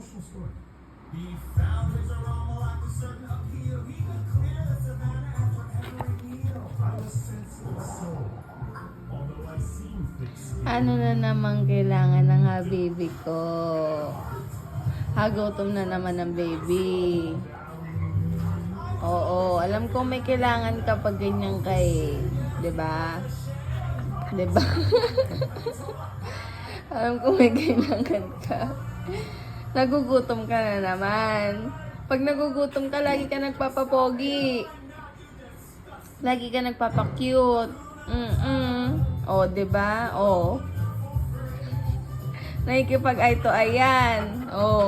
emotional story. He found his aroma like a certain appeal. He could clear the savannah after every meal. I was sensitive soul. Although I seem thick-skinned. Ano na naman kailangan ng habibi ko? Hagutom na naman ng baby. Oo, alam ko may kailangan kapag ganyan kay, 'di ba? 'Di ba? Alam ko may kailangan ka. Nagugutom ka na naman. Pag nagugutom ka, lagi ka nagpapapogi. Lagi ka nagpapacute. O, 'di ba? O. Nakikipag-eye to eye yan. O.